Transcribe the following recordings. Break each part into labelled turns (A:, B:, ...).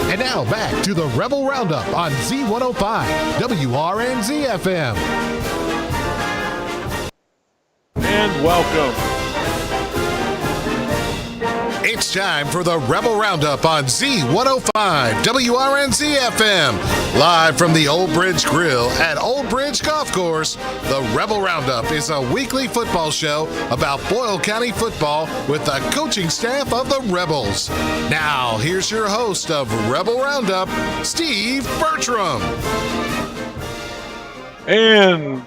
A: And now back to the Rebel Roundup on Z105 WRNZ FM.
B: And welcome.
A: It's time for the Rebel Roundup on Z105 WRNZ FM. Live from the Old Bridge Grill at Old Bridge Golf Course, the Rebel Roundup is a weekly football show about Boyle County football with the coaching staff of the Rebels. Now, here's your host of Rebel Roundup, Steve Bertram.
B: And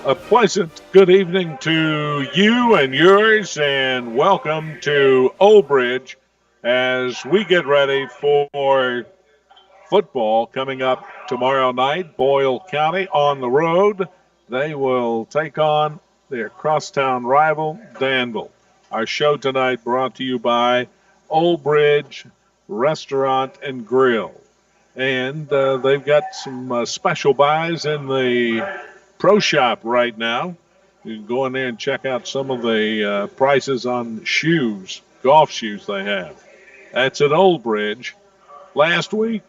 B: a pleasant good evening to you and yours, and welcome to Old Bridge as we get ready for football coming up tomorrow night. Boyle County on the road. They will take on their crosstown rival, Danville. Our show tonight brought to you by Old Bridge Restaurant and Grill. And they've got some special buys in the Pro Shop right now. You can go in there and check out some of the prices on shoes, golf shoes they have. That's at Old Bridge. Last week,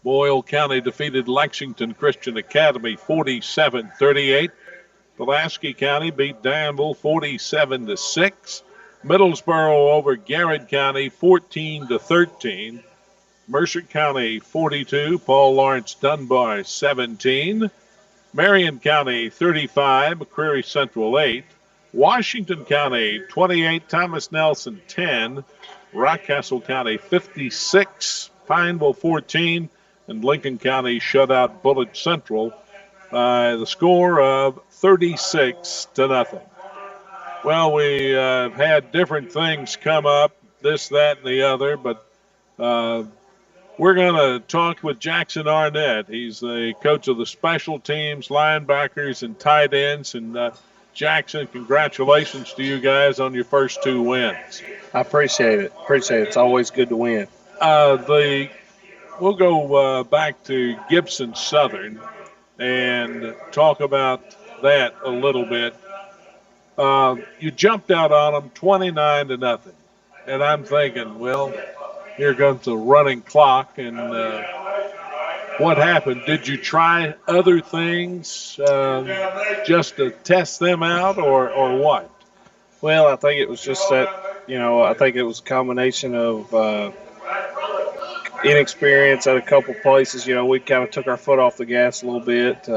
B: Boyle County defeated Lexington Christian Academy 47-38. Pulaski County beat Danville 47-6. Middlesboro over Garrett County 14-13. Mercer County 42. Paul Lawrence Dunbar 17. Marion County 35, McCreary Central 8, Washington County 28, Thomas Nelson 10, Rockcastle County 56, Pineville 14, and Lincoln County shut out Bullitt Central by the score of 36-0. Well, we have had different things come up, this, that, and the other, but we're going to talk with Jackson Arnett. He's the coach of the special teams, linebackers, and tight ends. And Jackson, congratulations to you guys on your first 2 wins.
C: I appreciate it. It's always good to win.
B: We'll go back to Gibson Southern and talk about that a little bit. You jumped out on them 29-0. And I'm thinking, well, here comes the running clock, and what happened? Did you try other things just to test them out, or what?
C: Well, I think it was just that, I think it was a combination of inexperience at a couple places. We kind of took our foot off the gas a little bit,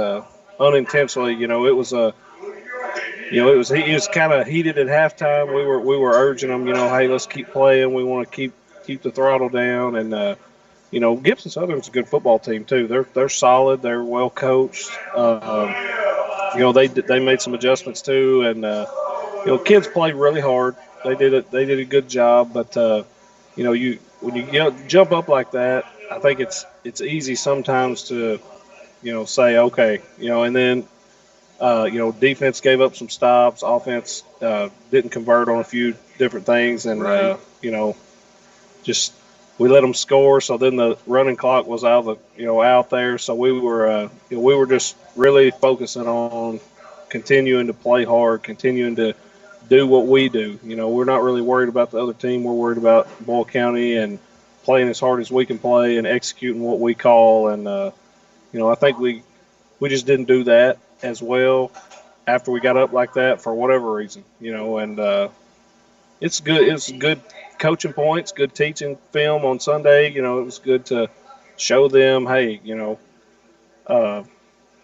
C: unintentionally. It was he was kind of heated at halftime. We were urging them, hey, let's keep playing. We want to keep the throttle down, and Gibson Southern's a good football team too. They're solid. They're well coached. They made some adjustments too, and kids played really hard. They did a good job, but when you jump up like that, I think it's easy sometimes to say okay, and then defense gave up some stops, offense didn't convert on a few different things, and
B: right.
C: Just we let them score, so then the running clock was out there. So we were just really focusing on continuing to play hard, continuing to do what we do. We're not really worried about the other team. We're worried about Boyle County and playing as hard as we can play and executing what we call. And I think we just didn't do that as well after we got up like that for whatever reason. And it's good. It's good coaching points, good teaching film on Sunday. It was good to show them, hey, you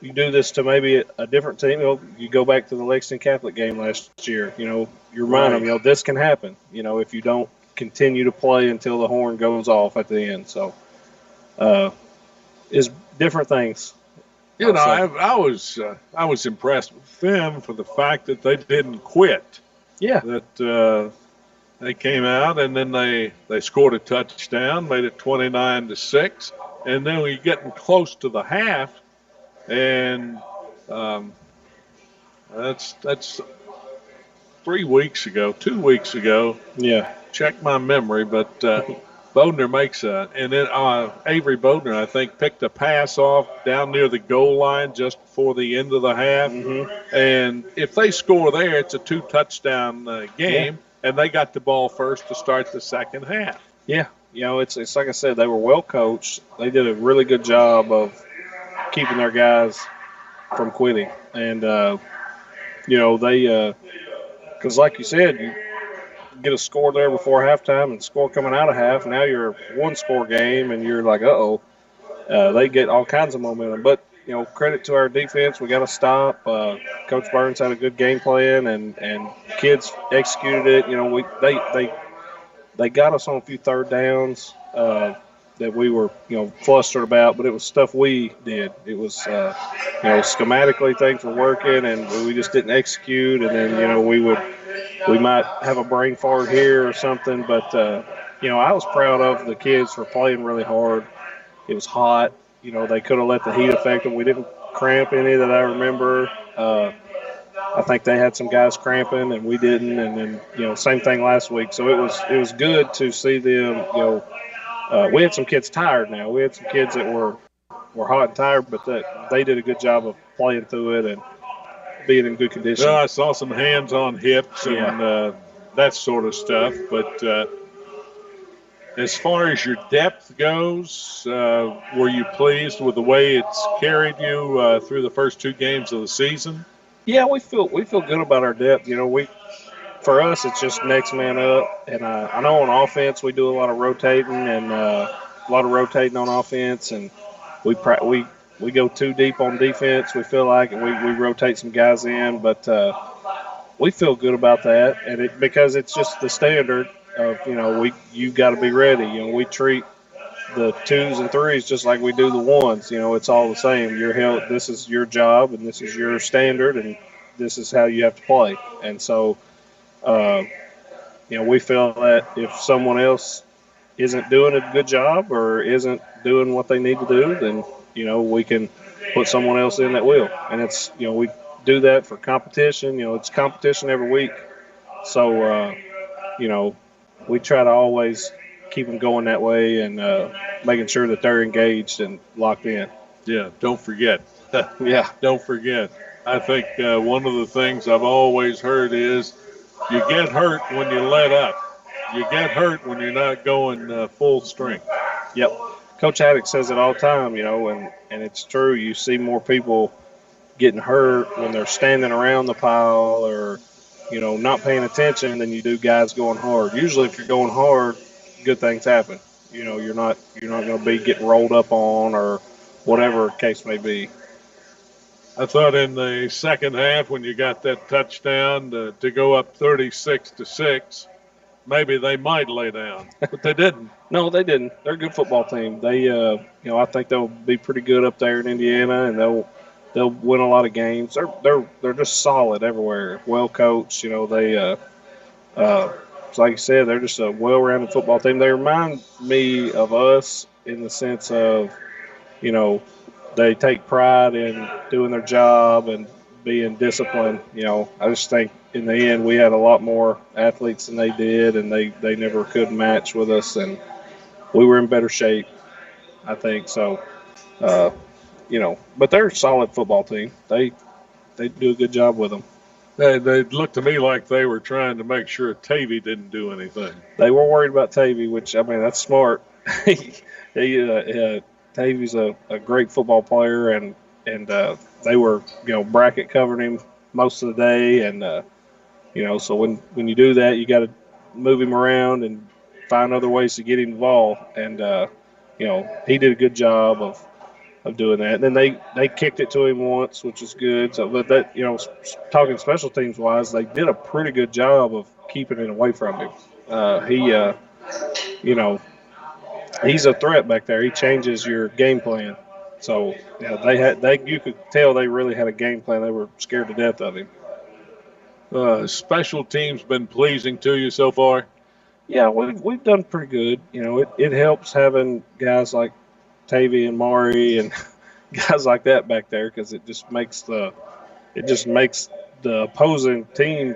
C: do this to maybe a different team. You go back to the Lexington Catholic game last year. You remind them, this can happen. If you don't continue to play until the horn goes off at the end. So, it's different things.
B: I was impressed with them for the fact that they didn't quit.
C: Yeah.
B: That they came out and then they scored a touchdown, made it 29-6, and then we're getting close to the half, and that's 2 weeks ago.
C: Yeah.
B: Check my memory, but Bodner makes and then Avery Bodner, I think, picked a pass off down near the goal line just before the end of the half.
C: Mm-hmm.
B: And if they score there, it's a 2-touchdown game, and they got the ball first to start the second half.
C: Yeah, it's like I said, they were well coached. They did a really good job of keeping their guys from quitting, and they because like you said, you get a score there before halftime and score coming out of half. Now you're a one-score game, and you're like, uh-oh. They get all kinds of momentum. But, credit to our defense. We got to stop. Coach Burns had a good game plan, and kids executed it. They got us on a few third downs that we were, flustered about, but it was stuff we did. It was, schematically things were working, and we just didn't execute. And then, we might have a brain fart here or something. But, I was proud of the kids for playing really hard. It was hot. They could have let the heat affect them. We didn't cramp any that I remember. I think they had some guys cramping and we didn't. And then, same thing last week. So it was good to see them, we had some kids tired now. We had some kids that were hot and tired, but they did a good job of playing through it and being in good condition.
B: Well, I saw some hands on hips and that sort of stuff. But as far as your depth goes, were you pleased with the way it's carried you through the first two games of the season?
C: Yeah, we feel good about our depth. For us, it's just next man up. And I know on offense we do a lot of rotating and on offense, and we go too deep on defense. We feel like we rotate some guys in, but we feel good about that, and because it's just the standard of you got to be ready. We treat the twos and threes just like we do the ones. It's all the same. You're held. This is your job, and this is your standard, and this is how you have to play. And so, we feel that if someone else isn't doing a good job or isn't doing what they need to do, then we can put someone else in that will. And it's we do that for competition. It's competition every week. So we try to always keep them going that way and making sure that they're engaged and locked in.
B: Yeah, don't forget.
C: Yeah.
B: Don't forget. I think one of the things I've always heard is you get hurt when you let up. You get hurt when you're not going full strength.
C: Yep. Coach Haddock says it all the time, and it's true. You see more people getting hurt when they're standing around the pile or, not paying attention than you do guys going hard. Usually if you're going hard, good things happen. You're not going to be getting rolled up on or whatever case may be.
B: I thought in the second half when you got that touchdown to go up 36-6, maybe they might lay down, but they didn't.
C: No, they didn't. They're a good football team. They, I think they'll be pretty good up there in Indiana, and they'll win a lot of games. They're just solid everywhere. Well coached. They, like you said, they're just a well-rounded football team. They remind me of us in the sense of, they take pride in doing their job and being disciplined. I just think in the end we had a lot more athletes than they did, and they never could match with us, and we were in better shape, I think. So, but they're a solid football team. They do a good job with them.
B: They looked to me like they were trying to make sure Tavy didn't do anything.
C: They were worried about Tavy, which, that's smart. Tavy's a great football player, and they were, bracket covering him most of the day. And, so when you do that, you got to move him around and find other ways to get him the ball. And, he did a good job of doing that. And then they kicked it to him once, which is good. So, but that, talking special teams wise, they did a pretty good job of keeping it away from him. He's a threat back there. He changes your game plan. So, you could tell they really had a game plan. They were scared to death of him.
B: Special teams been pleasing to you so far?
C: Yeah, we've done pretty good. It helps having guys like Tavy and Mari and guys like that back there, because it just makes the opposing team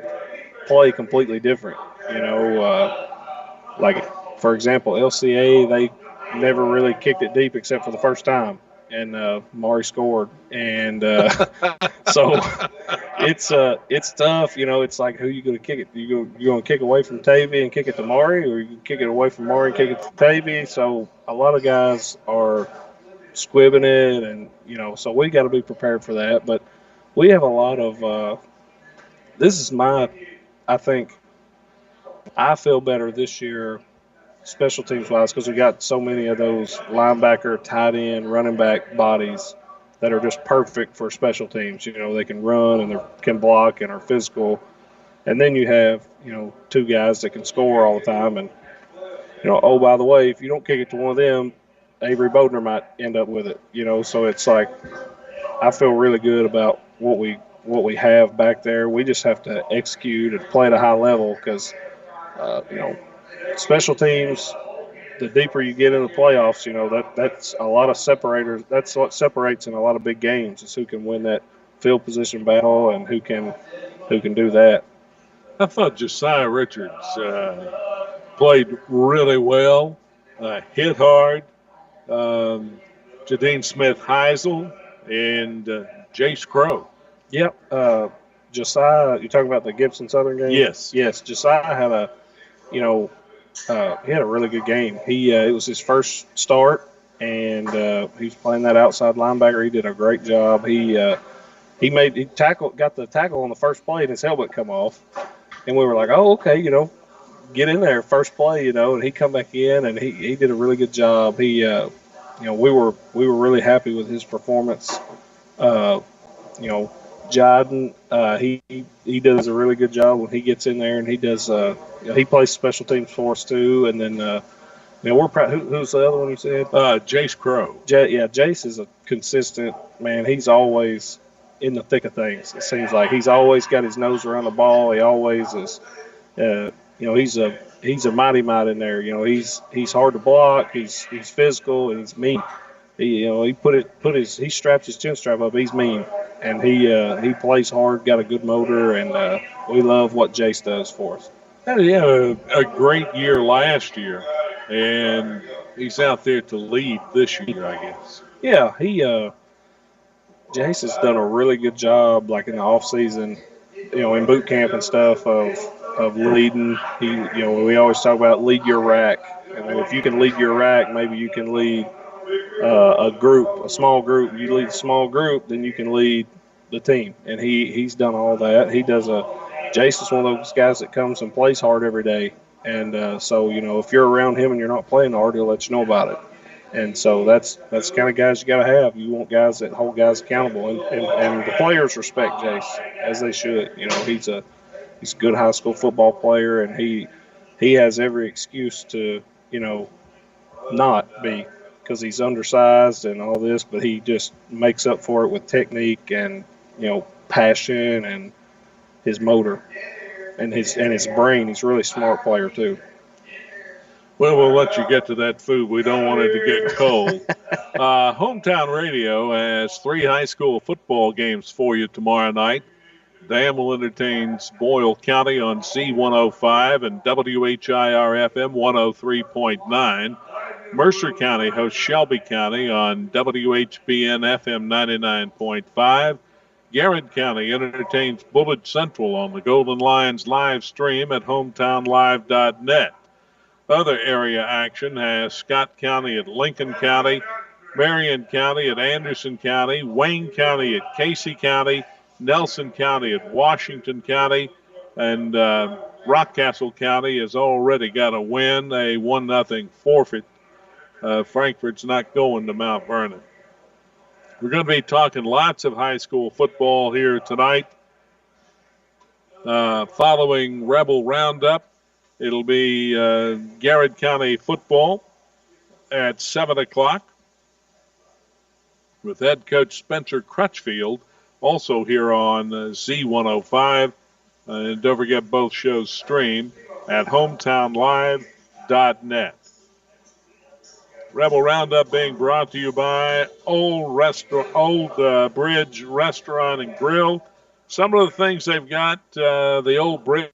C: play completely different. Like for example, LCA, they never really kicked it deep except for the first time, and Maury scored, and so it's tough. It's like, who you going to kick it? You going to kick away from Tavy and kick it to Maury, or you kick it away from Maury and kick it to Tavy? So a lot of guys are squibbing it, and so we got to be prepared for that. But we have a lot of. This is I think I feel better this year, special teams wise, because we got so many of those linebacker, tight end, running back bodies that are just perfect for special teams. They can run and they can block and are physical. And then you have, two guys that can score all the time. And, oh, by the way, if you don't kick it to one of them, Avery Bodner might end up with it. So it's like, I feel really good about what we have back there. We just have to execute and play at a high level because, special teams, the deeper you get in the playoffs, that's a lot of separators. That's what separates in a lot of big games, is who can win that field position battle and who can do that.
B: I thought Josiah Richards played really well, hit hard. Jadine Smith-Heisel and Jace Crow.
C: Yep. Josiah, you're talking about the Gibson Southern game?
B: Yes.
C: Josiah had he had a really good game. It was his first start, and he's playing that outside linebacker. He did a great job. He got the tackle on the first play, and his helmet come off, and we were like, oh, okay, get in there first play, and he come back in, and he did a really good job. We were really happy with his performance. Jiden, he does a really good job when he gets in there, and he does. He plays special teams for us too. And then, we're proud. Who's the other one you said?
B: Jace Crow.
C: Jace is a consistent man. He's always in the thick of things. It seems like he's always got his nose around the ball. He always is. He's a mighty might in there. He's hard to block. He's physical, and he's mean. He straps his chin strap up. He's mean, and he plays hard. Got a good motor, and we love what Jace does for us.
B: He had a great year last year, and he's out there to lead this year, I guess.
C: Yeah, Jace has done a really good job, like in the off season, in boot camp and stuff, of leading. We always talk about lead your rack. And if you can lead your rack, maybe you can lead a small group. You lead a small group, then you can lead the team. And he's done all that. Jace is one of those guys that comes and plays hard every day. And so, if you're around him and you're not playing hard, he'll let you know about it. And so that's the kind of guys you got to have. You want guys that hold guys accountable. And the players respect Jace, as they should. He's a good high school football player, and he has every excuse to, not be, because he's undersized and all this, but he just makes up for it with technique and, passion and his motor and his brain. He's a really smart player too.
B: Well, we'll let you get to that food. We don't want it to get cold. Hometown Radio has 3 high school football games for you tomorrow night. Danville entertains Boyle County on Z105 and WHIR-FM 103.9. Mercer County hosts Shelby County on WHBN-FM 99.5. Garrett County entertains Bullitt Central on the Golden Lions live stream at hometownlive.net. Other area action has Scott County at Lincoln County, Marion County at Anderson County, Wayne County at Casey County, Nelson County at Washington County, and Rockcastle County has already got a win, a 1-0 forfeit. Frankfurt's not going to Mount Vernon. We're going to be talking lots of high school football here tonight. Following Rebel Roundup, it'll be Garrett County football at 7 o'clock with head coach Spencer Crutchfield, also here on Z105. And don't forget, both shows stream at hometownlive.net. Rebel Roundup being brought to you by Old Bridge Restaurant and Grill. Some of the things they've got, the Old Bridge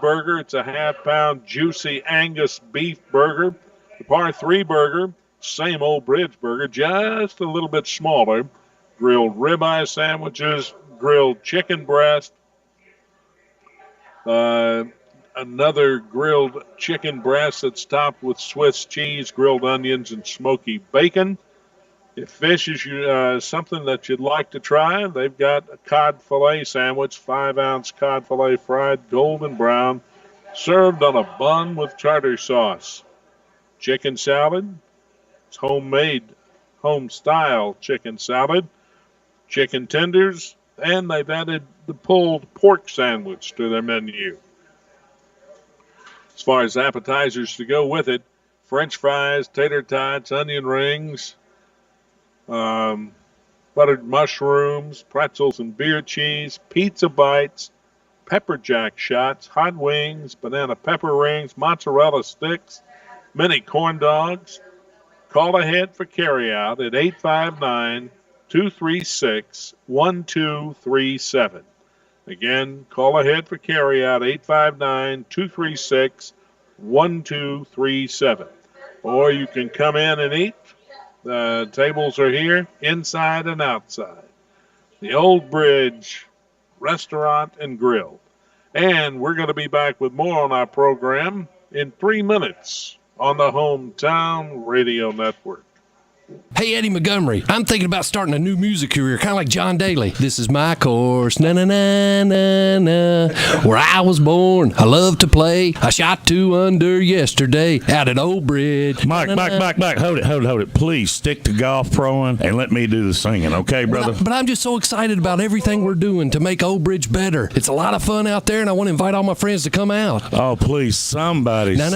B: Burger. It's a half-pound juicy Angus beef burger. The Par 3 burger same Old Bridge burger, just a little bit smaller. Grilled ribeye sandwiches, grilled chicken breast, another grilled chicken breast that's topped with Swiss cheese, grilled onions, and smoky bacon. If fish is something that you'd like to try, they've got a cod fillet sandwich, 5-ounce cod fillet fried golden brown, served on a bun with tartar sauce. Chicken salad, it's homemade, home-style chicken salad. Chicken tenders, and they've added the pulled pork sandwich to their menu. As far as appetizers to go with it, French fries, tater tots, onion rings, buttered mushrooms, pretzels and beer cheese, pizza bites, pepper jack shots, hot wings, banana pepper rings, mozzarella sticks, mini corn dogs. Call ahead for carryout at 859-236-1237. Again, call ahead for carryout 859-236-1237. Or you can come in and eat. The tables are here, inside and outside. The Old Bridge Restaurant and Grill. And we're going to be back with more on our program in 3 minutes on the Hometown Radio Network.
D: Hey, Eddie Montgomery, I'm thinking about starting a new music career, kind of like John Daly. This is my course, na-na-na-na-na, where I was born. I love to play. I shot 2 under yesterday out at Old Bridge.
E: Mike, hold it. Please stick to golf proing and let me do the singing, okay, brother?
D: But I'm just so excited about everything we're doing to make Old Bridge better. It's a lot of fun out there, and I want to invite all my friends to come out.
E: Oh, please, somebody. No.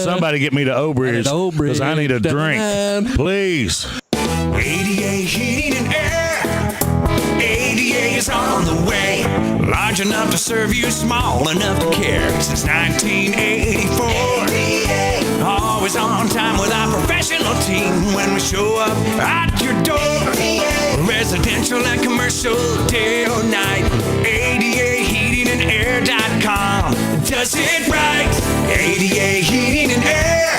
E: Somebody get me to Old Bridge, because I need a drink. Please.
F: ADA Heating and Air. ADA is on the way. Large enough to serve you, small enough to care. Since 1984. ADA. Always on time with our professional team when we show up at your door. ADA. Residential and commercial, day or night. ADAHeatingandAir.com does it right. ADA Heating and Air.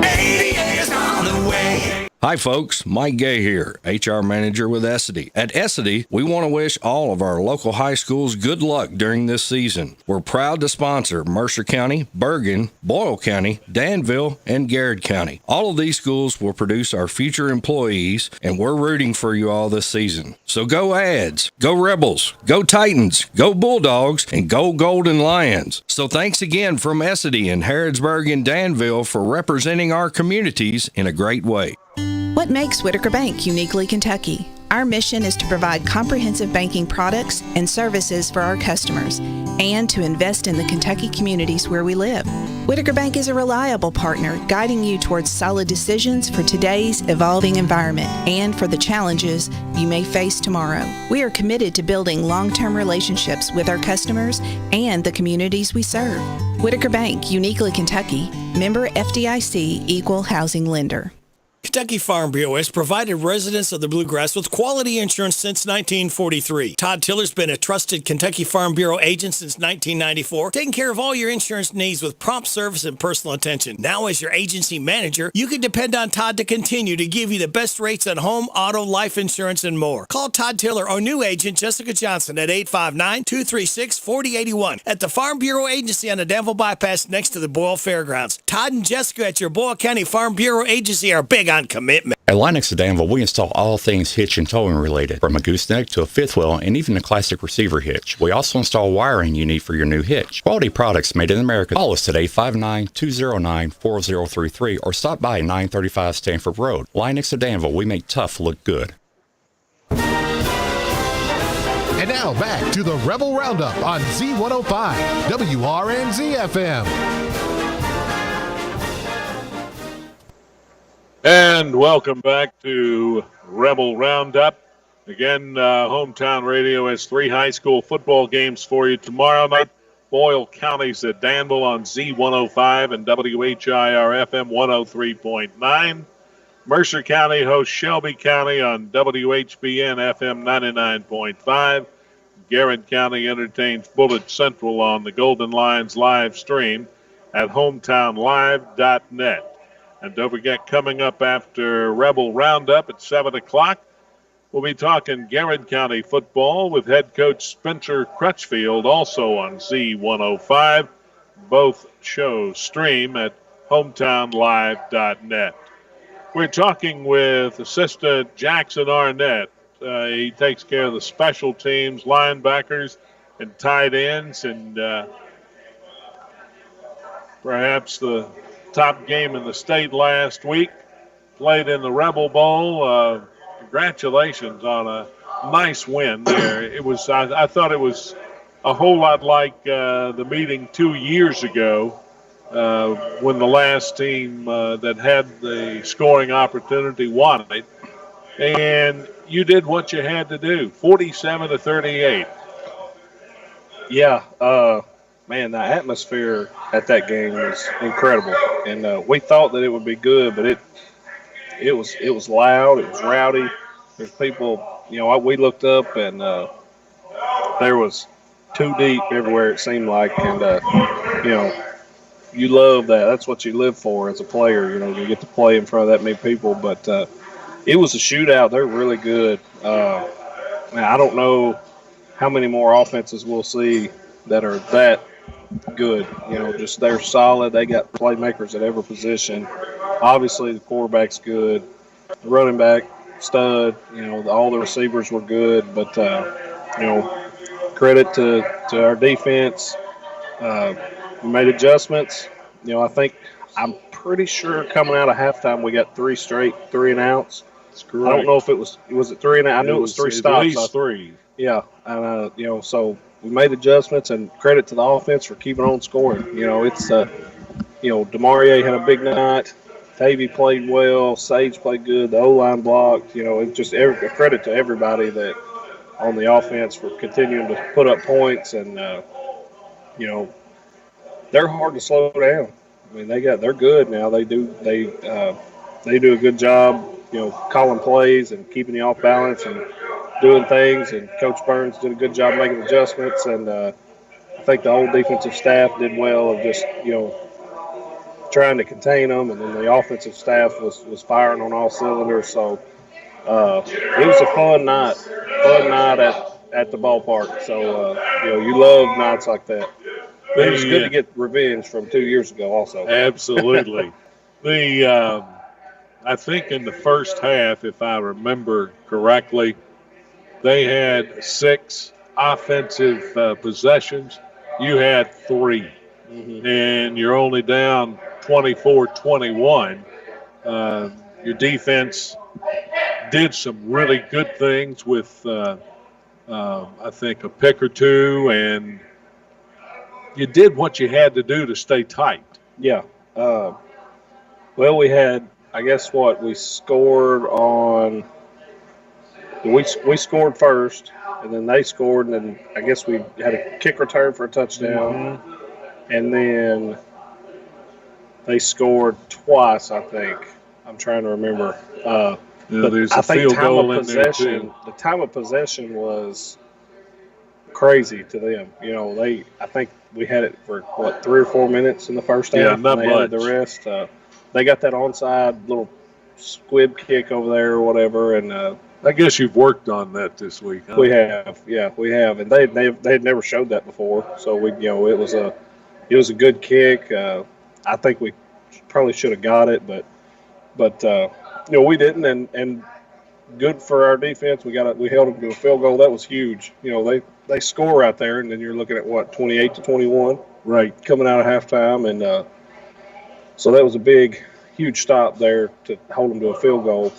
F: ADA is on the way.
G: Hi folks, Mike Gay here, HR Manager with Essity. At Essity, we want to wish all of our local high schools good luck during this season. We're proud to sponsor Mercer County, Bergen, Boyle County, Danville, and Garrett County. All of these schools will produce our future employees, and we're rooting for you all this season. So go Ads, go Rebels, go Titans, go Bulldogs, and go Golden Lions. So thanks again from Essity in Harrodsburg and Danville for representing our communities in a great way.
H: What makes Whitaker Bank uniquely Kentucky? Our mission is to provide comprehensive banking products and services for our customers and to invest in the Kentucky communities where we live. Whitaker Bank is a reliable partner guiding you towards solid decisions for today's evolving environment and for the challenges you may face tomorrow. We are committed to building long-term relationships with our customers and the communities we serve. Whitaker Bank, uniquely Kentucky, member FDIC, equal housing lender.
I: Kentucky Farm Bureau has provided residents of the Bluegrass with quality insurance since 1943. Todd Tiller's been a trusted Kentucky Farm Bureau agent since 1994, taking care of all your insurance needs with prompt service and personal attention. Now, as your agency manager, you can depend on Todd to continue to give you the best rates on home, auto, life insurance, and more. Call Todd Tiller or new agent Jessica Johnson at 859-236-4081 at the Farm Bureau Agency on the Danville Bypass next to the Boyle Fairgrounds. Todd and Jessica at your Boyle County Farm Bureau Agency are big on commitment.
J: At Lennox of Danville, we install all things hitch and towing related, from a gooseneck to a fifth wheel and even a classic receiver hitch. We also install wiring you need for your new hitch. Quality products made in America. Call us today, 59209-4033, or stop by 935 Stanford Road. Lennox of Danville, we make tough look good.
A: And now back to the Rebel Roundup on Z105 WRNZ FM.
B: And welcome back to Rebel Roundup. Again, Hometown Radio has 3 high school football games for you tomorrow night. Boyle County's at Danville on Z105 and WHIR FM 103.9. Mercer County hosts Shelby County on WHBN FM 99.5. Garrett County entertains Bullitt Central on the Golden Lions live stream at hometownlive.net. And don't forget, coming up after Rebel Roundup at 7 o'clock, we'll be talking Garrett County football with head coach Spencer Crutchfield, also on Z105. Both shows stream at hometownlive.net. We're talking with assistant Jackson Arnett. He takes care of the special teams, linebackers, and tight ends, and perhaps the top game in the state last week. Played in the Rebel Bowl. Congratulations on a nice win there. It was. I thought it was a whole lot like the meeting 2 years ago when the last team that had the scoring opportunity won it. And you did what you had to do, 47-38.
C: Yeah, man, the atmosphere at that game was incredible, and we thought that it would be good, but it was loud, it was rowdy. There's people, we looked up and there was too deep everywhere it seemed like, and you love that. That's what you live for as a player. You get to play in front of that many people, but it was a shootout. They're really good. Man, I don't know how many more offenses we'll see that are that good. Just they're solid. They got playmakers at every position. Obviously, the quarterback's good. The running back, stud. All the receivers were good. But, credit to our defense. We made adjustments. I'm pretty sure coming out of halftime we got 3 straight 3-and-outs. I don't know if it was it 3 and out. I knew it was 3 stops.
B: At least 3.
C: Yeah, and so we made adjustments, and credit to the offense for keeping on scoring. It's Demarie had a big night. Tavy played well. Sage played good. The O-line blocked. It's just a credit to everybody that on the offense for continuing to put up points, and they're hard to slow down. I mean, they're good now. They do a good job, calling plays and keeping you off balance and doing things. And Coach Burns did a good job making adjustments. And I think the whole defensive staff did well of just trying to contain them. And then the offensive staff was firing on all cylinders. So it was a fun night at the ballpark. So you love nights like that. It was good to get revenge from 2 years ago also.
B: Absolutely. I think in the first half, if I remember correctly, they had 6 offensive possessions. You had 3. Mm-hmm. And you're only down 24-21. Your defense did some really good things with, I think, a pick or two, and you did what you had to do to stay tight.
C: Yeah. Well, we had, I guess we scored on. We scored first, and then they scored, and then I guess we had a kick return for a touchdown, and then they scored twice. I think I'm trying to remember.
B: There's a field goal in there too.
C: The time of possession was crazy to them. I think we had it for 3 or 4 minutes in the first half.
B: Yeah, not
C: and they
B: much.
C: Had the rest. They got that onside little squib kick over there or whatever, and
B: I guess you've worked on that this week. Huh?
C: We have, and they had never showed that before. So it was a good kick. I think we probably should have got it, but we didn't, and good for our defense. We held them to a field goal. That was huge. They score out there, and then you're looking at 28-21,
B: right,
C: coming out of halftime, and so that was a huge stop there to hold them to a field goal.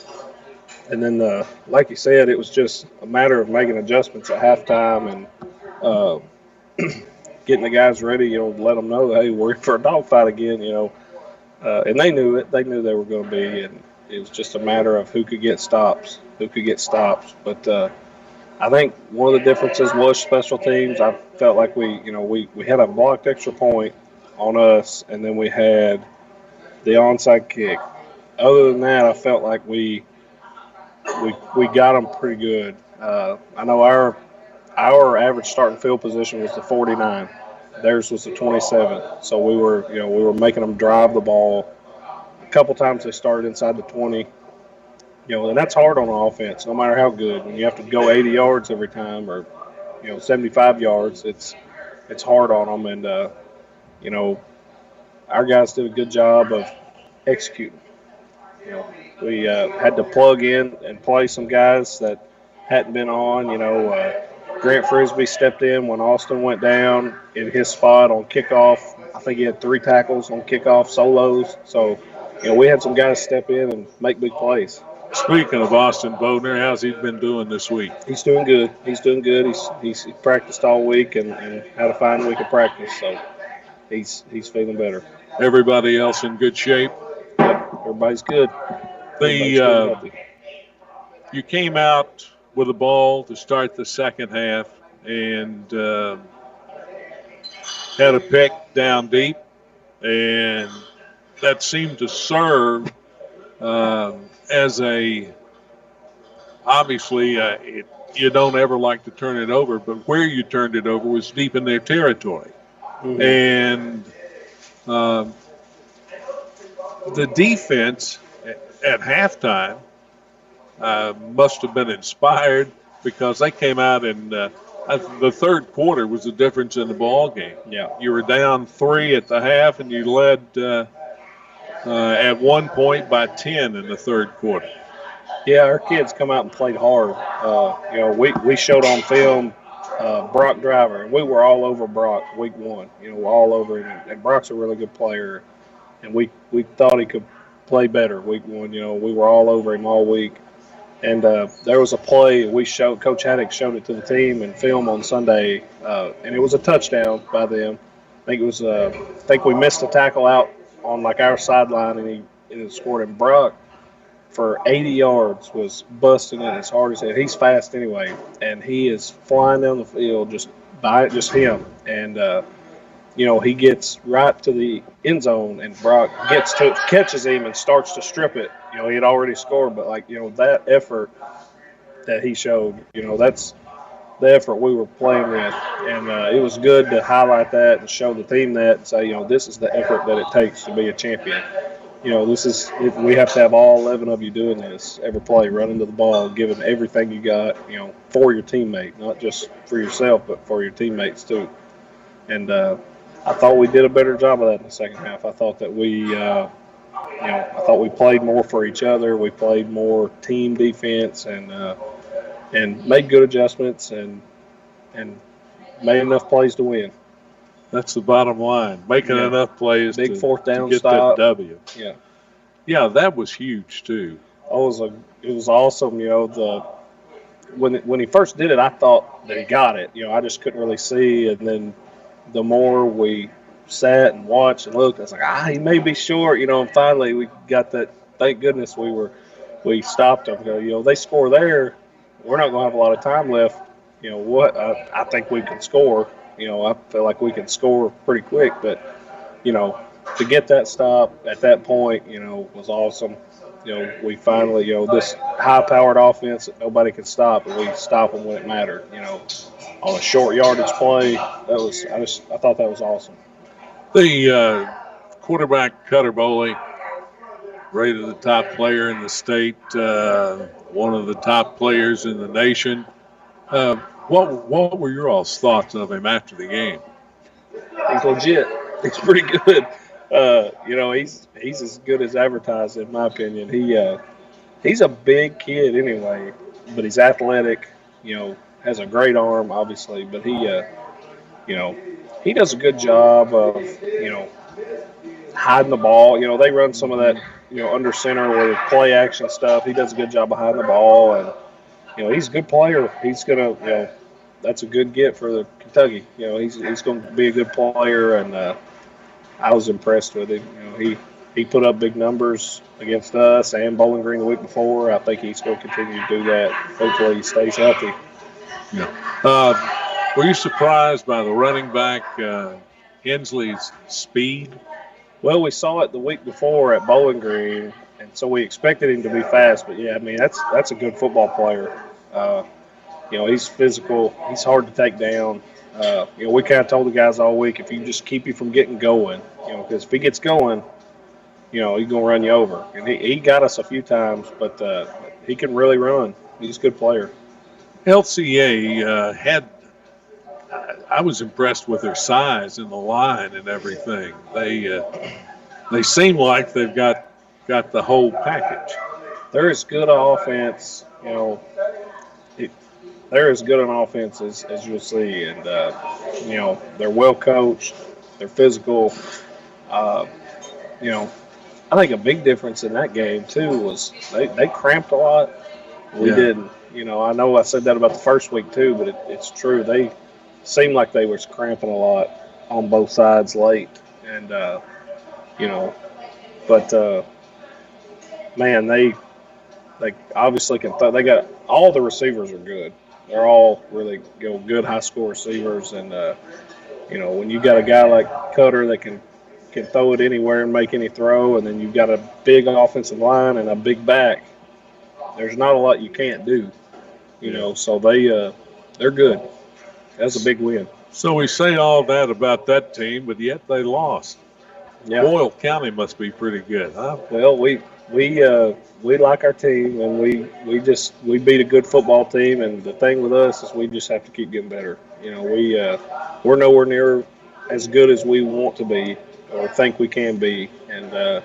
C: And then, like you said, it was just a matter of making adjustments at halftime and getting the guys ready. Let them know, hey, we're in for a dogfight again. And they knew it. They knew they were going to be, and it was just a matter of who could get stops. But I think one of the differences was special teams. I felt like we had a blocked extra point on us, and then we had the onside kick. Other than that, I felt like we got them pretty good. I know our average starting field position was the 49. Theirs was the 27. So we were making them drive the ball couple times they started inside the 20. And that's hard on offense, no matter how good. When you have to go 80 yards every time, or 75 yards, it's hard on them. And our guys did a good job of executing. We had to plug in and play some guys that hadn't been on. Grant Frisbee stepped in when Austin went down in his spot on kickoff. I think he had 3 tackles on kickoff solos. So, we had some guys step in and make big plays.
B: Speaking of Austin Bodner, how's he been doing this week?
C: He's doing good. He's practiced all week and had a fine week of practice. So he's feeling better.
B: Everybody else in good shape?
C: Yep, everybody's good.
B: You came out with a ball to start the second half and had a pick down deep, and that seemed to serve as obviously you don't ever like to turn it over, but where you turned it over was deep in their territory. Mm-hmm. And the defense at halftime must have been inspired, because they came out and the third quarter was the difference in the ball game.
C: Yeah,
B: you were down 3 at the half, and you led at one point by 10 in the third quarter.
C: Yeah, our kids come out and played hard. We showed on film Brock Driver, and we were all over Brock week 1. All over him. And Brock's a really good player, and we thought he could play better week 1. We were all over him all week. And there was a play we showed. Coach Haddock showed it to the team in film on Sunday, and it was a touchdown by them. I think we missed a tackle out on like our sideline, and he scored. And Brock, for 80 yards, was busting it as hard as he. He's fast anyway, and he is flying down the field just him. And he gets right to the end zone, and Brock catches him and starts to strip it. He had already scored, but that effort that he showed, that's the effort we were playing with, and it was good to highlight that and show the team that and say, this is the effort that it takes to be a champion. We have to have all 11 of you doing this every play, running to the ball, giving everything you got, for your teammate, not just for yourself, but for your teammates too. And I thought we did a better job of that in the second half. I thought that we played more for each other. We played more team defense and made good adjustments and made enough plays to win.
B: That's the bottom line. Making enough plays
C: big fourth down
B: to get
C: stop.
B: that W.
C: Yeah,
B: that was huge too.
C: It was awesome. When he first did it, I thought that he got it. I just couldn't really see, and then the more we sat and watched and looked, I was like, he may be short. And finally we got that. Thank goodness we stopped them. They score there. We're not going to have a lot of time left. I think we can score. I feel like we can score pretty quick, but to get that stop at that point, was awesome. We finally, this high-powered offense that nobody can stop, and we stop them when it mattered. On a short yardage play, I thought that was awesome.
B: The quarterback, Cutter Boley, rated the top player in the state, one of the top players in the nation. What were your all's thoughts of him after the game?
C: He's legit. He's pretty good. He's as good as advertised, in my opinion. He's a big kid anyway, but he's athletic. Has a great arm, obviously, but he does a good job of hiding the ball. They run some of that under center with play action stuff. He does a good job of hiding the ball, and he's a good player. He's gonna that's a good get for the Kentucky. He's going to be a good player, and I was impressed with him. He put up big numbers against us and Bowling Green the week before. I think he's going to continue to do that. Hopefully he stays healthy.
B: Yeah. Were you surprised by the running back Hensley's speed?
C: Well, we saw it the week before at Bowling Green, and so we expected him to be fast. But that's a good football player. He's physical. He's hard to take down. We kind of told the guys all week, if you just keep you from getting going, because if he gets going, he's gonna run you over. And he got us a few times, but he can really run. He's a good player.
B: LCA had. I was impressed with their size in the line and everything. They seem like they've got the whole package.
C: They're as good an offense, they're as good an offense as you'll see, and they're well coached, they're physical. I think a big difference in that game too was they cramped a lot. We didn't. I know I said that about the first week too, but it's true. They seemed like they was cramping a lot on both sides late, and man, they obviously can. They got all the receivers are good. They're all really good high school receivers, and when you got a guy like Cutter that can throw it anywhere and make any throw, and then you've got a big offensive line and a big back, there's not a lot you can't do. So they're good. That's a big win.
B: So we say all that about that team, but yet they lost.
C: Yeah.
B: Boyle County must be pretty good, huh?
C: Well, we like our team, and we beat a good football team, and the thing with us is we just have to keep getting better. We're nowhere near as good as we want to be or think we can be, and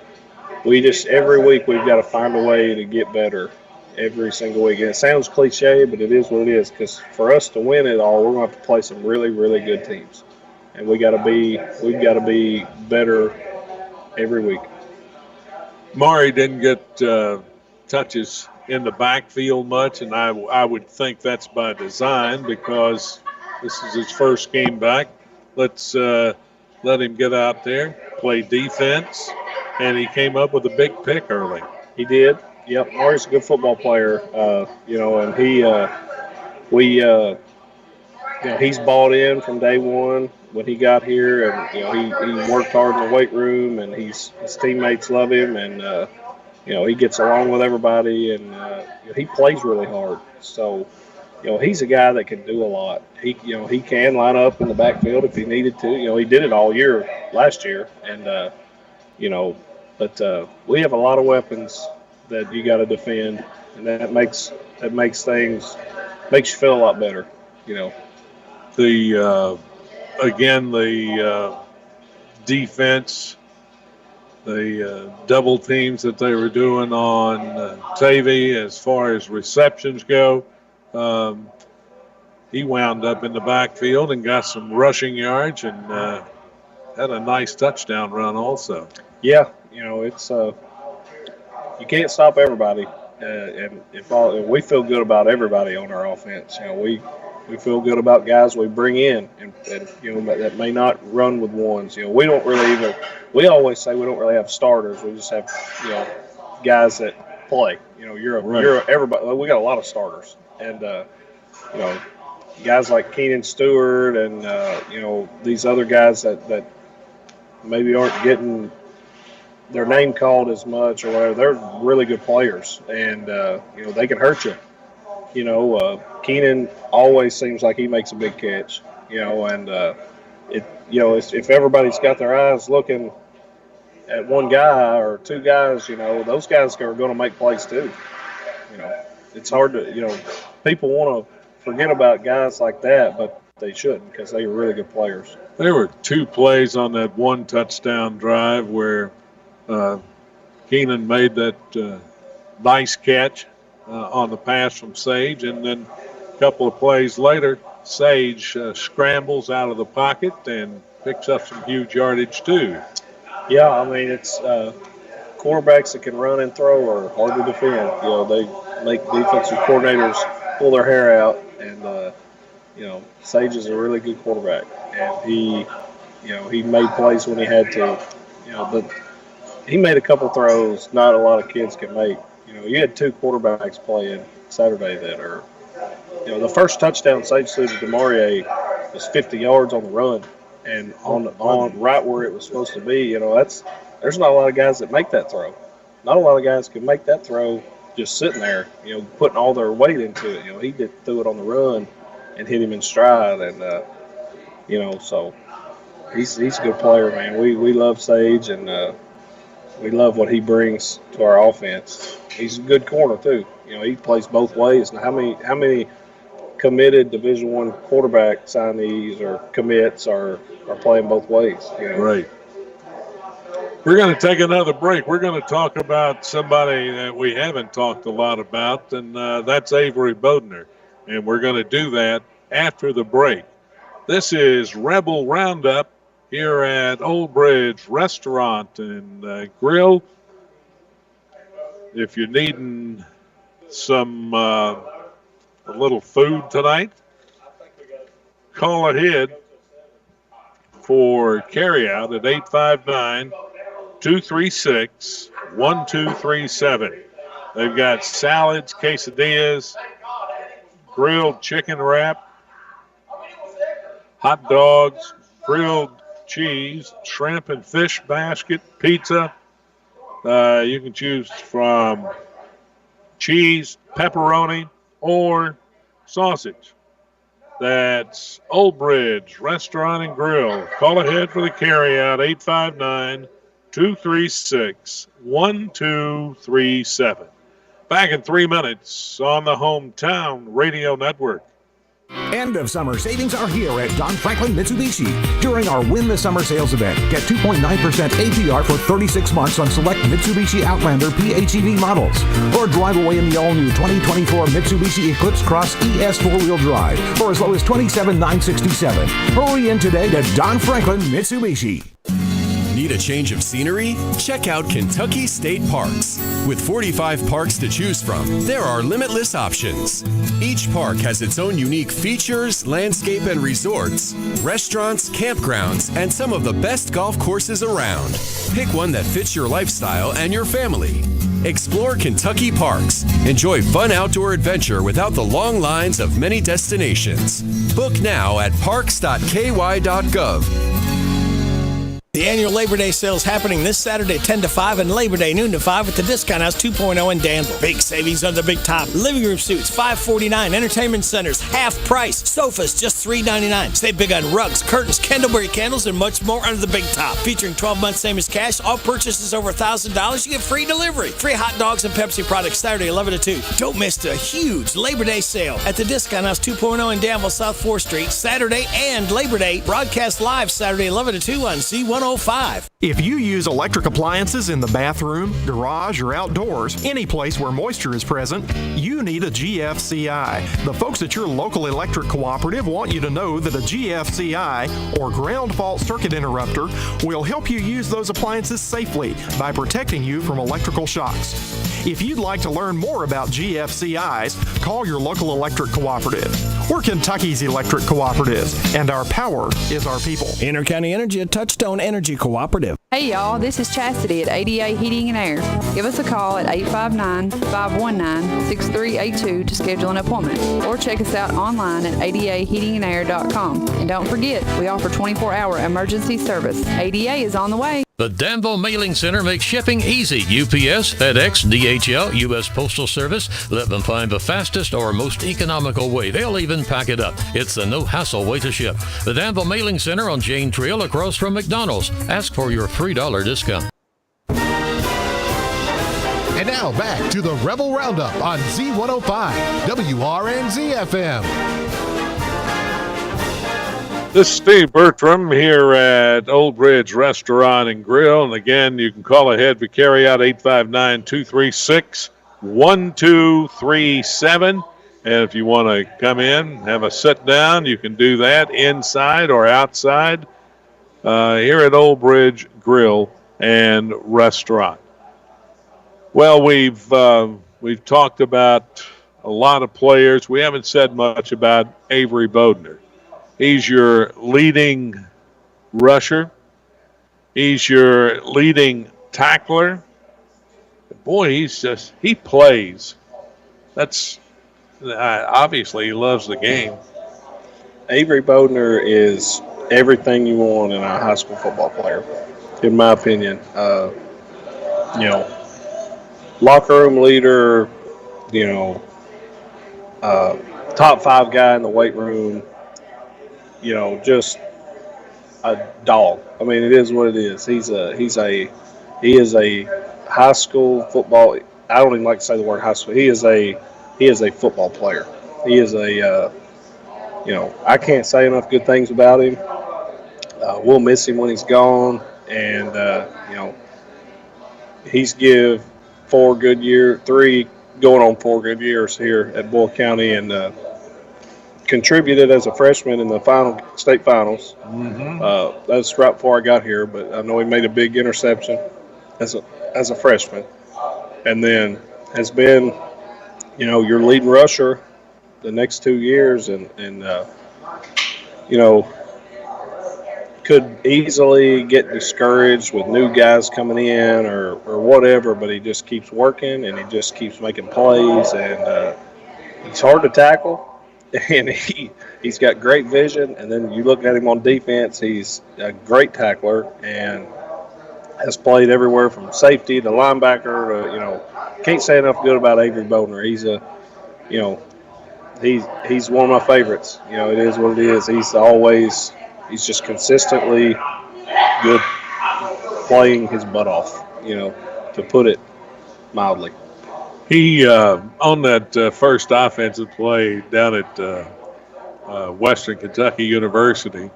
C: we just every week we've got to find a way to get better every single week. And it sounds cliche, but it is what it is, because for us to win it all, we're going to have to play some really, really good teams, and we've got to be better every week.
B: Maury didn't get touches in the backfield much, and I would think that's by design because this is his first game back. Let's let him get out there, play defense, and he came up with a big pick early.
C: He did. Yep, Maury's a good football player, and he's bought in from day one when he got here, and he worked hard in the weight room, and his teammates love him, and he gets along with everybody, and he plays really hard. So he's a guy that can do a lot. He can line up in the backfield if he needed to. He did it all year last year, and but we have a lot of weapons that you got to defend, and that makes you feel a lot better.
B: The defense, the double teams that they were doing on Tavy as far as receptions go, he wound up in the backfield and got some rushing yards and had a nice touchdown run also.
C: Yeah, it's you can't stop everybody, and we feel good about everybody on our offense. We feel good about guys we bring in, and that may not run with ones. We don't really we always say we don't really have starters. We just have guys that play. You're everybody. We got a lot of starters, and guys like Keenan Stewart and these other guys that maybe aren't getting their name called as much or whatever. They're really good players, and they can hurt you. Keenan always seems like he makes a big catch. And if everybody's got their eyes looking at one guy or two guys, those guys are going to make plays too. It's hard to people want to forget about guys like that, but they shouldn't, because they are really good players.
B: There were two plays on that one touchdown drive where Keenan made that nice catch on the pass from Sage, and then a couple of plays later, Sage scrambles out of the pocket and picks up some huge yardage too.
C: Yeah, I mean, it's quarterbacks that can run and throw are hard to defend. They make defensive coordinators pull their hair out, and Sage is a really good quarterback, and he made plays when he had to. But he made a couple throws not a lot of kids can make. You had two quarterbacks playing Saturday that are, the first touchdown Sage threw to DeMaurier was 50 yards on the run, and on right where it was supposed to be. There's not a lot of guys that make that throw. Not a lot of guys can make that throw just sitting there, putting all their weight into it. He threw it on the run and hit him in stride, and so he's a good player, man. We love Sage, and we love what he brings to our offense. He's a good corner too. He plays both ways. And how many committed Division I quarterback signees or commits are playing both ways?
B: Right. We're going to take another break. We're going to talk about somebody that we haven't talked a lot about, and that's Avery Bodner. And we're going to do that after the break. This is Rebel Roundup here at Old Bridge Restaurant and Grill. If you're needing some a little food tonight, call ahead for carryout at 859-236-1237. They've got salads, quesadillas, grilled chicken wrap, hot dogs, grilled cheese, shrimp and fish basket, pizza. You can choose from cheese, pepperoni, or sausage. That's Old Bridge Restaurant and Grill. Call ahead for the carryout, 859-236-1237. Back in 3 minutes on the Hometown Radio Network.
K: End of summer savings are here at Don Franklin Mitsubishi during our Win the Summer sales event. Get 2.9% APR for 36 months on select Mitsubishi Outlander PHEV models. Or drive away in the all-new 2024 Mitsubishi Eclipse Cross ES 4-wheel drive for as low as $27,967. Hurry in today to Don Franklin Mitsubishi.
L: Need a change of scenery? Check out Kentucky State Parks. With 45 parks to choose from, there are limitless options. Each park has its own unique features, landscape and resorts, restaurants, campgrounds, and some of the best golf courses around. Pick one that fits your lifestyle and your family. Explore Kentucky Parks. Enjoy fun outdoor adventure without the long lines of many destinations. Book now at parks.ky.gov.
I: The annual Labor Day sale is happening this Saturday 10 to 5 and Labor Day noon to 5 at the Discount House 2.0 in Danville. Big savings on the big top. Living room suits, $549. Entertainment centers, half price. Sofas, just $399. Save big on rugs, curtains, candleberry candles, and much more under the big top. Featuring 12 months same as cash. All purchases over $1,000, you get free delivery. Free hot dogs and Pepsi products Saturday 11 to 2. Don't miss the huge Labor Day sale at the Discount House 2.0 in Danville, South 4th Street. Saturday and Labor Day. Broadcast live Saturday 11 to 2 on Z105.
M: If you use electric appliances in the bathroom, garage, or outdoors, any place where moisture is present, you need a GFCI. The folks at your local electric cooperative want you to know that a GFCI, or ground fault circuit interrupter, will help you use those appliances safely by protecting you from electrical shocks. If you'd like to learn more about GFCIs, call your local electric cooperative. We're Kentucky's electric cooperatives, and our power is our people.
I: Intercounty Energy, a Touchstone Energy Cooperative.
N: Hey y'all, this is Chastity at ADA Heating and Air. Give us a call at 859-519-6382 to schedule an appointment, or check us out online at adaheatingandair.com. And don't forget, we offer 24-hour emergency service. ADA is on the way.
O: The Danville Mailing Center makes shipping easy. UPS, FedEx, DHL, U.S. Postal Service. Let them find the fastest or most economical way. They'll even pack it up. It's a no-hassle way to ship. The Danville Mailing Center on Jane Trail across from McDonald's. Ask for your $3 discount.
A: And now back to the Rebel Roundup on Z105 WRNZ FM.
B: This is Steve Bertram here at Old Bridge Restaurant and Grill. And again, you can call ahead for carryout 859-236-1237. And if you want to come in, have a sit down, you can do that inside or outside here at Old Bridge Grill and Restaurant. Well, we've talked about a lot of players. We haven't said much about Avery Bodner. He's your leading rusher. He's your leading tackler. Boy, he plays. That's obviously he loves the game.
C: Avery Bodner is everything you want in a high school football player, in my opinion. Locker room leader, top 5 guy in the weight room. Just a dog. I mean, it is what it is. He's a He is a high school football. I don't even like to say the word high school. He is a football player. He is a I can't say enough good things about him. We'll miss him when he's gone, and he's give 3 going on 4 good years here at Boyle County, and contributed as a freshman in the state finals. That's right before I got here, but I know he made a big interception as a freshman, and then has been, your leading rusher the next 2 years, and could easily get discouraged with new guys coming in or whatever, but he just keeps working and he just keeps making plays, and he's hard to tackle, and he's got great vision. And then you look at him on defense, he's a great tackler and has played everywhere from safety to linebacker to, can't say enough good about Avery Bodner. He's he's one of my favorites. It is what it is. He's just consistently good, playing his butt off, to put it mildly.
B: He, on that first offensive play down at Western Kentucky University,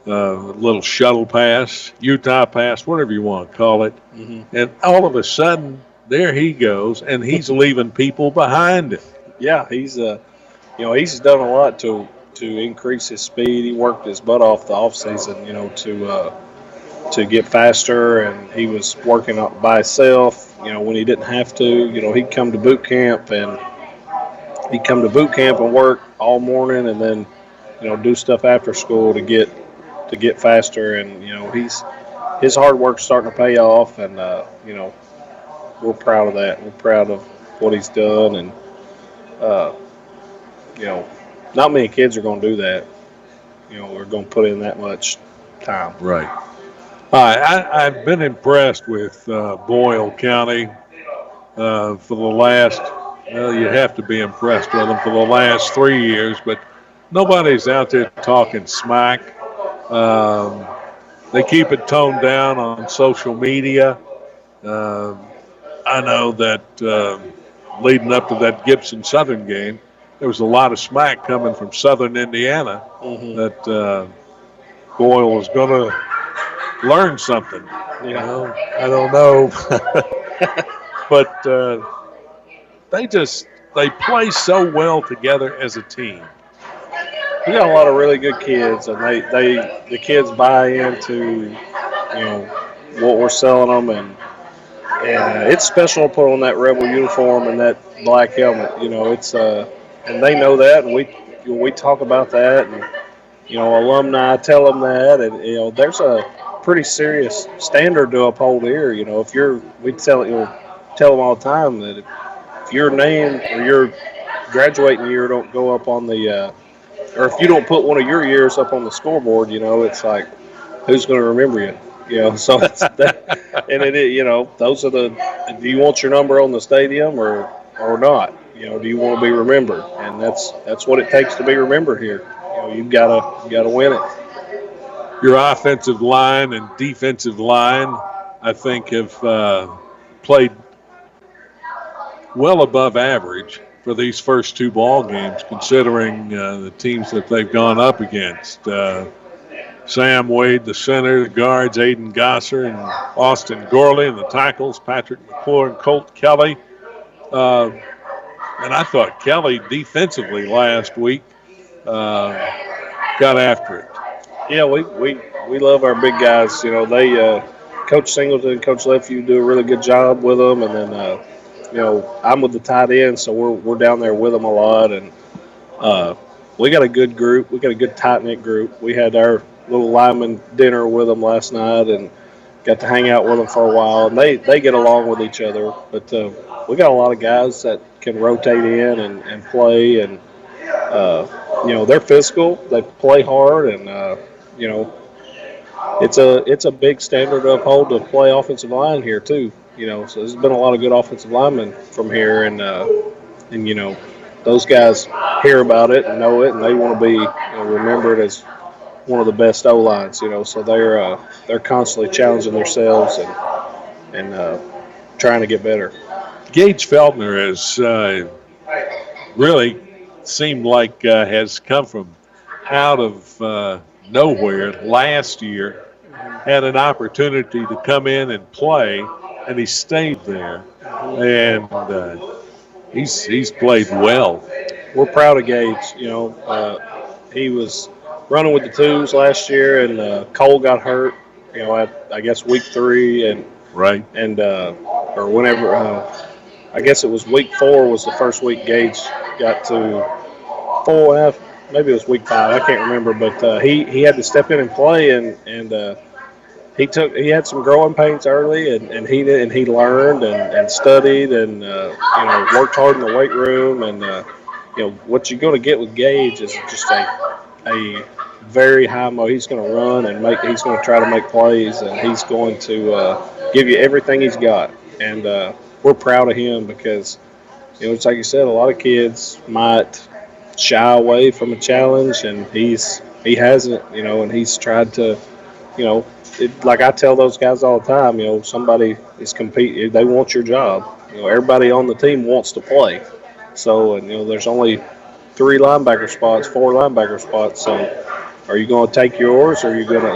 B: little shuttle pass, Utah pass, whatever you want to call it, and all of a sudden, there he goes, and he's leaving people behind him.
C: Yeah, he's he's done a lot to increase his speed. He worked his butt off the offseason, to get faster, and he was working out by himself, when he didn't have to. He'd come to boot camp and work all morning, and then, do stuff after school to get faster. And, his hard work's starting to pay off, and, we're proud of that. We're proud of what he's done, and, not many kids are going to do that. We're going to put in that much time.
B: Right. I've been impressed with Boyle County for the last, you have to be impressed with them for the last 3 years, but nobody's out there talking smack. They keep it toned down on social media. I know that leading up to that Gibson Southern game, there was a lot of smack coming from Southern Indiana that Boyle was going to learn something. I don't know. But they play so well together as a team.
C: We got a lot of really good kids, and the kids buy into what we're selling them, and it's special to put on that Rebel uniform and that black helmet. It's and they know that, and we talk about that, and alumni tell them that, and there's a pretty serious standard to uphold here. We tell them all the time that if your name or your graduating year don't go up on the or if you don't put one of your years up on the scoreboard, it's like, who's going to remember you? So it's that, and those are do you want your number on the stadium or not? Do you want to be remembered? And that's what it takes to be remembered here. You've got to win it.
B: Your offensive line and defensive line, I think, have played well above average for these first 2 ball games, considering the teams that they've gone up against. Sam Wade, the center, the guards, Aiden Gosser and Austin Gorley, and the tackles, Patrick McClure and Colt Kelly. And I thought Kelly defensively last week got after it.
C: Yeah, we love our big guys. They Coach Singleton, Coach Lefevue do a really good job with them, and then I'm with the tight end, so we're down there with them a lot, and we got a good group. We got a good tight-knit group. We had our little lineman dinner with them last night and got to hang out with them for a while, and they get along with each other. But we got a lot of guys that can rotate in and play, and they're physical. They play hard, and it's a big standard to uphold to play offensive line here too. So there's been a lot of good offensive linemen from here, and those guys hear about it and know it, and they want to be remembered as one of the best O-lines, so they're constantly challenging themselves and trying to get better.
B: Gage Feldner has really seemed like has come from out of nowhere last year, had an opportunity to come in and play, and he stayed there, and he's played well.
C: We're proud of Gage. He was running with the twos last year, and Cole got hurt. At I guess week 3, and
B: right,
C: and or whenever. I guess it was week 4 was the first week Gage got to 4.5. Maybe it was week 5. I can't remember, but he had to step in and play, and he had some growing pains early, and he learned and studied and worked hard in the weight room, and what you're going to get with Gage is just a very high mo. He's going to run and he's going to try to make plays, and he's going to give you everything he's got, and we're proud of him because it's like you said, a lot of kids might shy away from a challenge, and he hasn't, and he's tried to, like I tell those guys all the time, somebody is competing, they want your job. Everybody on the team wants to play. So, and there's only 4 linebacker spots. So, are you going to take yours, or are you going to,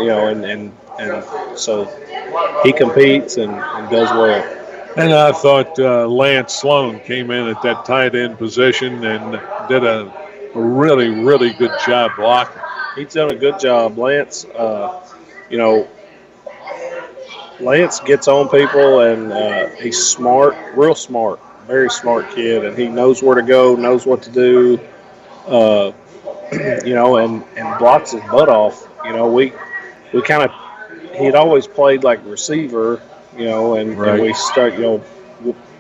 C: and so he competes and does well.
B: And I thought Lance Sloan came in at that tight end position and did a really, really good job blocking.
C: He's done a good job. Lance, Lance gets on people, and he's smart, real smart, very smart kid, and he knows where to go, knows what to do, and blocks his butt off. We kind of, he'd always played like receiver, and we start,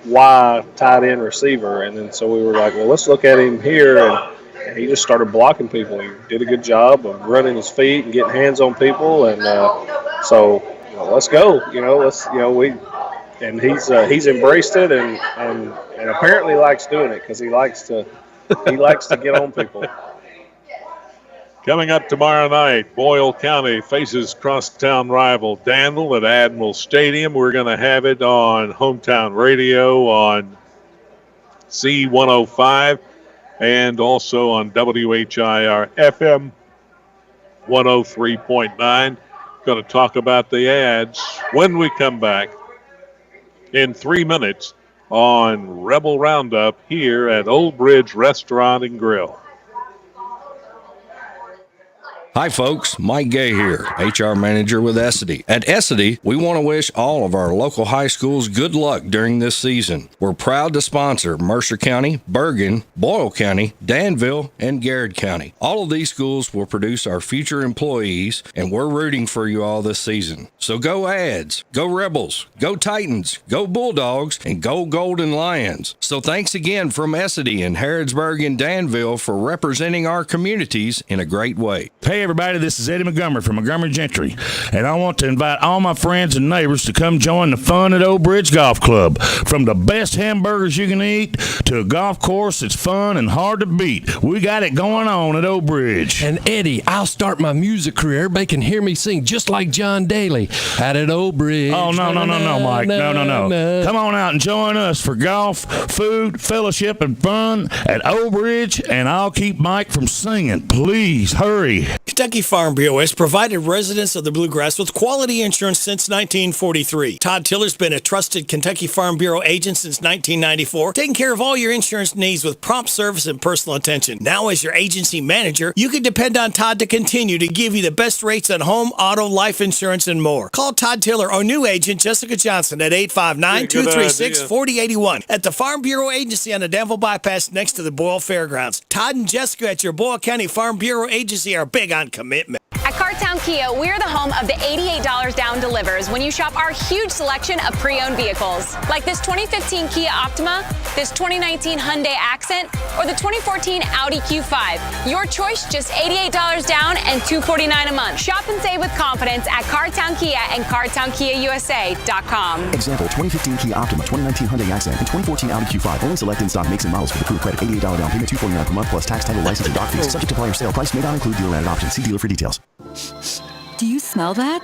C: why tight end receiver, and then so we were like, well, let's look at him here, and he just started blocking people. He did a good job of running his feet and getting hands on people, and so let's go, and he's embraced it, and apparently likes doing it because he likes to get on people.
B: Coming up tomorrow night, Boyle County faces crosstown rival Danville at Admiral Stadium. We're going to have it on Hometown Radio on C105 and also on WHIR FM 103.9. Going to talk about the ads when we come back in 3 minutes on Rebel Roundup here at Old Bridge Restaurant and Grill.
G: Hi folks, Mike Gay here, HR Manager with Essity. At Essity, we want to wish all of our local high schools good luck during this season. We're proud to sponsor Mercer County, Bergen, Boyle County, Danville, and Garrett County. All of these schools will produce our future employees, and we're rooting for you all this season. So go Ads, go Rebels, go Titans, go Bulldogs, and go Golden Lions. So thanks again from Essity in Harrodsburg and Danville for representing our communities in a great way.
E: Hey everybody, this is Eddie Montgomery from Montgomery Gentry, and I want to invite all my friends and neighbors to come join the fun at Old Bridge Golf Club. From the best hamburgers you can eat to a golf course that's fun and hard to beat, we got it going on at Old Bridge.
D: And Eddie, I'll start my music career. Everybody can hear me sing just like John Daly out at Old Bridge.
E: Oh, no, Mike. No. Come on out and join us for golf, food, fellowship, and fun at Old Bridge, and I'll keep Mike from singing. Please, hurry.
I: Kentucky Farm Bureau has provided residents of the Bluegrass with quality insurance since 1943. Todd Tiller's been a trusted Kentucky Farm Bureau agent since 1994, taking care of all your insurance needs with prompt service and personal attention. Now, as your agency manager, you can depend on Todd to continue to give you the best rates on home, auto, life insurance, and more. Call Todd Tiller or new agent Jessica Johnson at 859-236-4081 at the Farm Bureau Agency on the Danville Bypass next to the Boyle Fairgrounds. Todd and Jessica at your Boyle County Farm Bureau Agency are big on commitment.
P: At Cartown Kia, we're the home of the $88 down delivers when you shop our huge selection of pre-owned vehicles. Like this 2015 Kia Optima, this 2019 Hyundai Accent, or the 2014 Audi Q5. Your choice, just $88 down and $249 a month. Shop and save with confidence at Cartown Kia and CartownKiaUSA.com.
Q: Example, 2015 Kia Optima, 2019 Hyundai Accent, and 2014 Audi Q5. Only select in-stock makes and models with approved credit. $88 down payment, $249 per month plus tax, title, license, and doc fees. Subject to buyer sale. Price may not include dealer-added options. See dealer for details.
R: Do you smell that?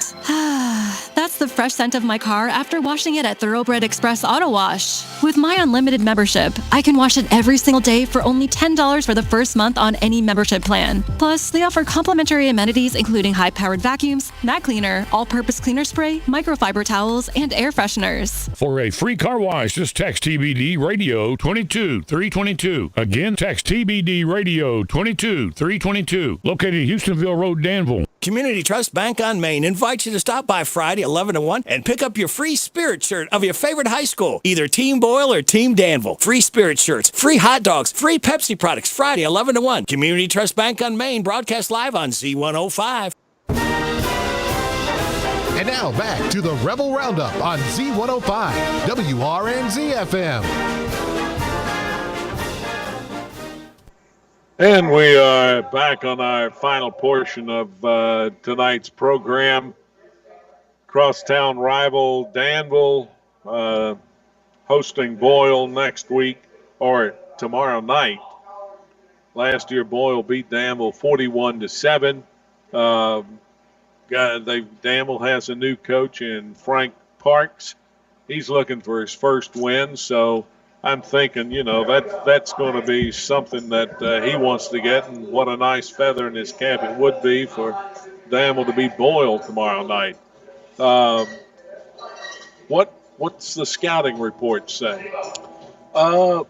R: That's the fresh scent of my car after washing it at Thoroughbred Express Auto Wash. With my unlimited membership, I can wash it every single day for only $10 for the first month on any membership plan. Plus, they offer complimentary amenities including high-powered vacuums, mat cleaner, all-purpose cleaner spray, microfiber towels, and air fresheners.
E: For a free car wash, just text TBD Radio 22322. Again, text TBD Radio 22322. Located at Houstonville Road, Danville.
I: Community Trust Bank on Main invites you to stop by Friday 11 to 1 and pick up your free Spirit shirt of your favorite high school, either Team Boyle or Team Danville. Free Spirit shirts, free hot dogs, free Pepsi products, Friday 11 to 1. Community Trust Bank on Main, broadcast live on Z105.
A: And now back to the Rebel Roundup on Z105 WRNZ FM.
B: And we are back on our final portion of tonight's program. Crosstown rival Danville hosting Boyle next week or tomorrow night. Last year, Boyle beat Danville 41-7. Danville has a new coach in Frank Parks. He's looking for his first win, so I'm thinking, that's going to be something that he wants to get, and what a nice feather in his cap it would be for Danville to beat Boyle tomorrow night. What's the scouting report say?
C: We're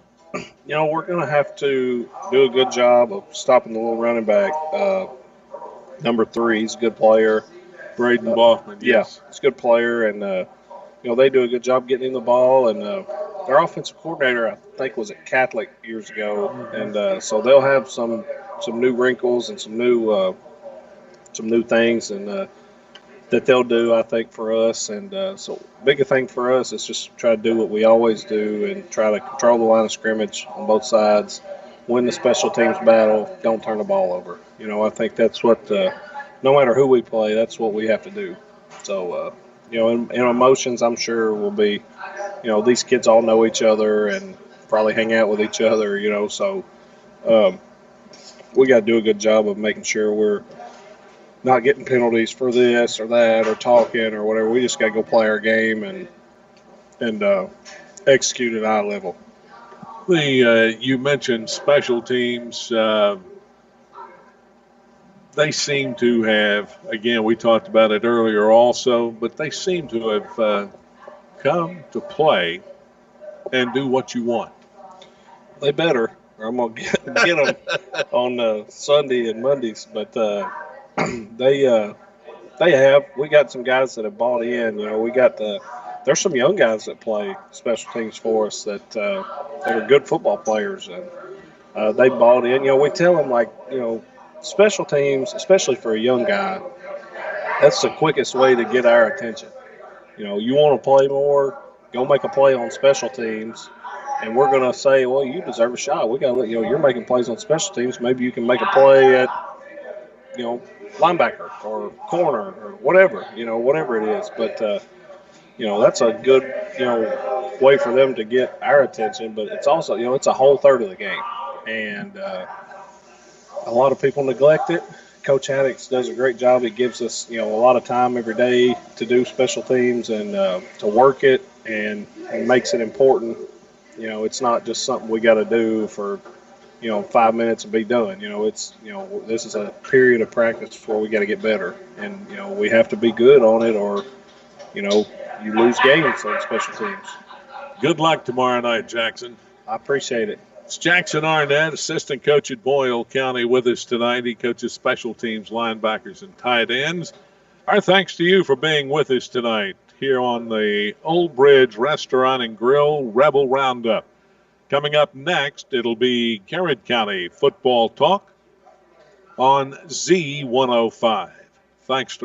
C: going to have to do a good job of stopping the little running back. Number 3, he's a good player.
B: Braden Baughman, yes.
C: Yeah, he's a good player, and they do a good job getting him the ball, and their offensive coordinator, I think, was at Catholic years ago, and so they'll have some new wrinkles and some new things, and that they'll do, I think, for us. And so big thing for us is just try to do what we always do and try to control the line of scrimmage on both sides, win the special teams battle, don't turn the ball over. I think that's what, no matter who we play, that's what we have to do. So, in emotions, I'm sure will be, these kids all know each other and probably hang out with each other, so we got to do a good job of making sure we're not getting penalties for this or that or talking or whatever. We just got to go play our game and execute at a high level.
B: You mentioned special teams. They seem to have, again, we talked about it earlier also, but they seem to have come to play and do what you want.
C: They better, or I'm going to get them on Sunday and Mondays. But they have. We got some guys that have bought in. There's some young guys that play special teams for us that are good football players, and they bought in. We tell them, special teams, especially for a young guy, that's the quickest way to get our attention. You want to play more, go make a play on special teams, and we're going to say, well, you deserve a shot. We got to let you're making plays on special teams. Maybe you can make a play at, linebacker or corner or whatever, whatever it is. But, that's a good, way for them to get our attention. But it's also, it's a whole third of the game. And a lot of people neglect it. Coach Haddix does a great job. He gives us, a lot of time every day to do special teams and to work it, and makes it important. It's not just something we got to do for, 5 minutes and be done. It's, this is a period of practice before we got to get better. And, we have to be good on it, or, you lose games on special teams.
B: Good luck tomorrow night, Jackson.
C: I appreciate it.
B: It's Jackson Arnett, assistant coach at Boyle County, with us tonight. He coaches special teams, linebackers, and tight ends. Our thanks to you for being with us tonight here on the Old Bridge Restaurant and Grill Rebel Roundup. Coming up next, it'll be Garrett County Football Talk on Z105. Thanks to